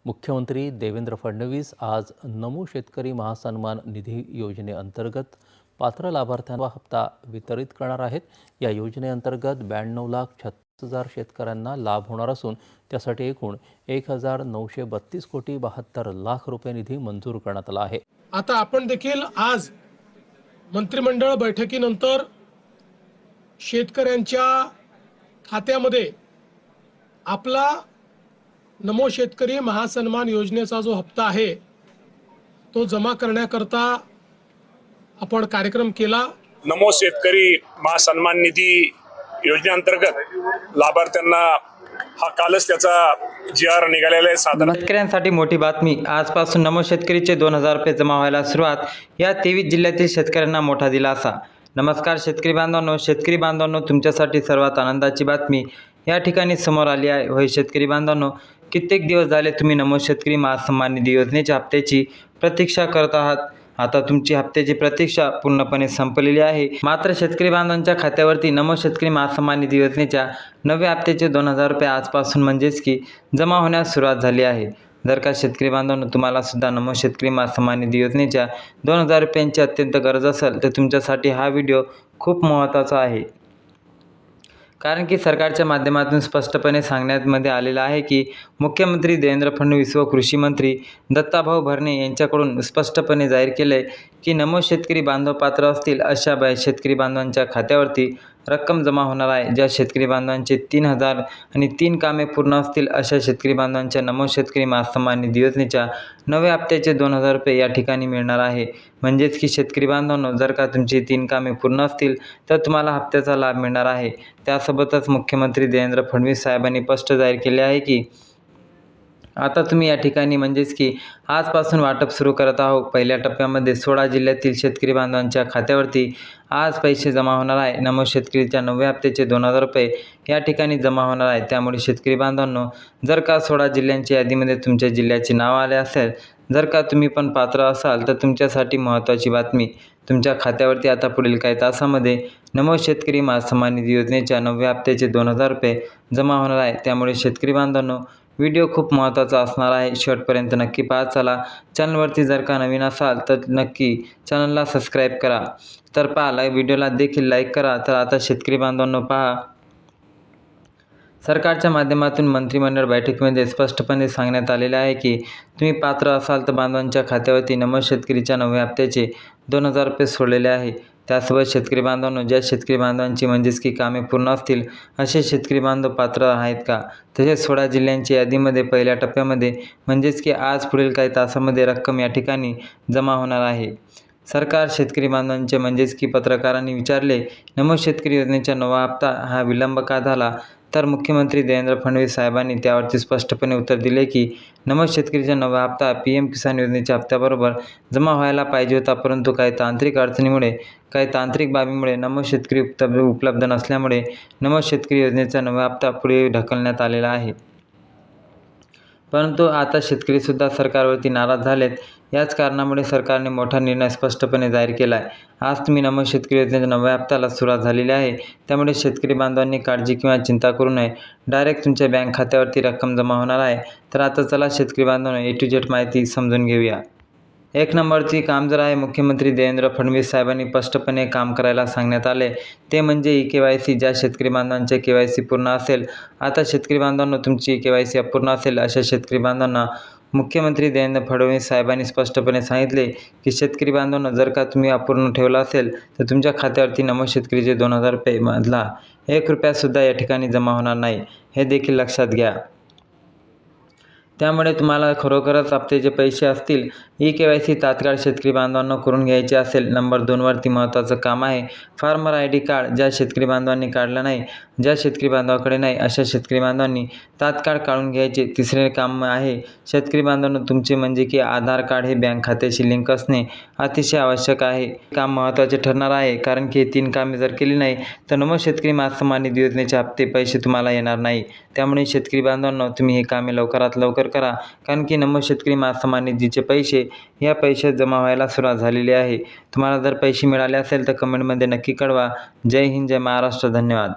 मुख्यमंत्री देवेंद्र फडणवीस आज नमो शेतकरी महासन्मान निधी योजनेअंतर्गत पात्र लाभार्थ्यांना हप्ता वितरित करणार आहेत। या योजनेअंतर्गत 92,36,000 शेतकऱ्यांना लाभ होणार असून त्यासाठी एकूण 1,932 कोटी 72 लाख रुपये निधी मंजूर करण्यात आला आहे। आता आपण देखील आज मंत्रिमंडळ बैठकीनंतर शेतकऱ्यांच्या खात्यामध्ये आपला नमो शेतकरी महासन्मान योजनेचा जो हप्ता आहे तो जमा करण्याकरता आपण कार्यक्रम केला। नमो शेतकरी महासन्मान निधी योजनेअंतर्गत लाभार्थ्यांना हा कालच त्याचा GR निघालेला आहे। साधारण शेतकऱ्यांसाठी मोठी बातमी, आजपासून नमो शेतकरीचे 2,000 रुपये जमा व्हायला सुरुवात। या 23 जिल्ह्यातील शेतकऱ्यांना मोठा दिलासा। नमस्कार शेतकरी बांधवांनो, तुमच्यासाठी सर्वात आनंदाची बातमी या ठिकाणी समोर आली आहे। होय शेतकरी बांधवांनो, कित्येक दिवस झाले तुम्ही नमो शेतकरी महासन्मान निधी योजनेच्या हप्त्याची प्रतीक्षा करत आहात। आता तुमची हप्त्याची प्रतीक्षा पूर्णपणे संपलेली आहे। मात्र शेतकरी बांधवांच्या खात्यावरती नमो शेतकरी महासन्मान निधी योजनेच्या नव्या हप्त्याचे 2,000 रुपये आजपासून म्हणजेच की जमा होण्यास सुरुवात झाली आहे। जर का शेतकरी बांधवांनो तुम्हाला सुद्धा नमो शेतकरी महासन्मान निधी योजनेच्या 2,000 रुपयांची अत्यंत गरज असेल तर तुमच्यासाठी हा व्हिडिओ खूप महत्त्वाचा आहे। कारण की सरकारच्या माध्यमातून स्पष्टपणे सांगण्यात आलेलं आहे की मुख्यमंत्री देवेंद्र फडणवीस व कृषी मंत्री दत्ताभाऊ भरणे यांच्याकडून स्पष्टपणे जाहीर केले की नमो शेतकरी बांधव पात्र असतील अशा शेतकरी बांधवांच्या खात्यावरती रक्कम जमा होणार आहे। ज्या शेतकरी बांधवांचे 3,000 आणि 3 कामे पूर्ण असतील अशा शेतकरी बांधवांच्या नमो शेतकरी महासन्मान निधी योजनेच्या नव्या हप्त्याचे 2,000 रुपये या ठिकाणी मिळणार आहे। म्हणजेच की शेतकरी बांधवांनो, जर का तुमची 3 कामे पूर्ण असतील तर तुम्हाला हप्त्याचा लाभ मिळणार आहे। त्यासोबतच मुख्यमंत्री देवेंद्र फडणवीस साहेबांनी स्पष्ट जाहीर केले आहे की आता तुम्ही या ठिकाणी म्हणजेच की आजपासून वाटप सुरू करत आहोत। पहिल्या टप्प्यामध्ये 16 जिल्ह्यातील शेतकरी बांधवांच्या खात्यावरती आज पैसे जमा होणार आहे। नमो शेतकरीच्या नव्या हप्त्याचे 2,000 रुपये या ठिकाणी जमा होणार आहे। त्यामुळे शेतकरी बांधवांनो, जर का 16 जिल्ह्यांच्या यादीमध्ये तुमच्या जिल्ह्याचे नाव आले असेल, जर का तुम्ही पण पात्र असाल तर तुमच्यासाठी महत्त्वाची बातमी, तुमच्या खात्यावरती आता पुढील काही तासामध्ये नमो शेतकरी महासन्मान निधी योजनेच्या नव्या हप्त्याचे 2,000 रुपये जमा होणार आहे। त्यामुळे शेतकरी बांधवांनो, व्हिडिओ खूप महत्त्वाचा असणार आहे, शेवटपर्यंत नक्की पाहत चला। चॅनलवरती जर का नवीन असाल तर नक्की चॅनलला सबस्क्राईब करा। तर पहा, व्हिडिओला देखील लाईक करा। तर आता शेतकरी बांधवांनो पहा, सरकारच्या माध्यमातून मंत्रिमंडळ बैठकीमध्ये स्पष्टपणे सांगण्यात आलेले आहे की तुम्ही पात्र असाल तर बांधवांच्या खात्यावरती नमो शेतकरीच्या नव्या हप्त्याचे 2,000 रुपये सोडलेले आहे। त्यासोबत शेतकरी बांधवांनो, ज्या शेतकरी बांधवांची म्हणजेच की कामे पूर्ण असतील असे शेतकरी बांधव पात्र आहेत का, तसेच 16 जिल्ह्यांच्या यादीमध्ये पहिल्या टप्प्यामध्ये म्हणजेच की आज पुढील काही तासामध्ये रक्कम या ठिकाणी जमा होणार आहे। सरकार शेतकरी बांधवांचे म्हणजेच की पत्रकारांनी विचारले, नमो शेतकरी योजनेचा नवा हप्ता हा विलंब का झाला? तर मुख्यमंत्री देवेंद्र फडणवीस साहेबांनी त्यावरती स्पष्टपणे उत्तर दिले की नमो शेतकरीचा नवा हप्ता PM किसान योजनेच्या हप्त्याबरोबर जमा व्हायला पाहिजे होता, परंतु काही तांत्रिक अडचणीमुळे, काही तांत्रिक बाबीमुळे नमो शेतकरी उपलब्ध नसल्यामुळे नमो शेतकरी योजनेचा नवा हप्ता पुढे ढकलण्यात आलेला आहे। परंतु आता शेतकरीसुद्धा सरकारवरती नाराज झालेत। याच कारणामुळे सरकारने मोठा निर्णय स्पष्टपणे जाहीर केला आहे। आज तुम्ही नमो शेतकरी योजनेच्या नव्या हप्त्याला सुरुवात झालेली आहे। त्यामुळे शेतकरी बांधवांनी काळजी किंवा चिंता करू नये, डायरेक्ट तुमच्या बँक खात्यावरती रक्कम जमा होणार आहे। तर आता चला शेतकरी बांधवांनो, A to Z माहिती समजून घेऊया। एक नंबरची काम जर आहे, मुख्यमंत्री देवेंद्र फडणवीस साहेबांनी स्पष्टपणे काम करायला सांगण्यात आले ते म्हणजे KYC। ज्या शेतकरी बांधवांचे KYC पूर्ण असेल, आता शेतकरी बांधवांनो तुमची KYC अपूर्ण असेल अशा शेतकरी बांधवांना मुख्यमंत्री देवेंद्र फडणवीस साहेबांनी स्पष्टपणे सांगितले की शेतकरी बांधवांनो, जर का तुम्ही अपूर्ण ठेवला असेल तर तुमच्या खात्यावरती नमो शेतकरीचे 2,000 रुपये मधला 1 रुपयासुद्धा या ठिकाणी जमा होणार नाही, हे देखील लक्षात घ्या। त्यामुळे तुम्हाला खरोखरच हप्त्याचे पैसे असतील, KYC तात्काळ शेतकरी बांधवांना करून घ्यायचे असेल। नंबर 2 वरती महत्त्वाचं काम आहे, फार्मर ID कार्ड। ज्या शेतकरी बांधवांनी काढलं नाही, ज्या शेतकरी बांधवाकडे नाही अशा शेतकरी बांधवांनी तात्काळ काढून घ्यायचे। तिसरे काम आहे शेतकरी बांधवांनो, तुमचे म्हणजे की आधार कार्ड हे बँक खात्याशी लिंक असणे अतिशय आवश्यक आहे। काम महत्त्वाचे ठरणार आहे, कारण की 3 कामे जर केली नाही तर नमो शेतकरी महासन्मान निधी योजनेचे हप्ते पैसे तुम्हाला येणार नाही। त्यामुळे शेतकरी बांधवांनो, तुम्ही हे कामे लवकरात लवकर करा, कारण की नमो शेतकरी महासन्मान निधीचे पैसे या पैशात जमा व्हायला सुरुवात झालेली आहे। तुम्हाला जर पैसे मिळाले असेल तर कमेंटमध्ये नक्की कळवा। जय हिंद, जय महाराष्ट्र, धन्यवाद।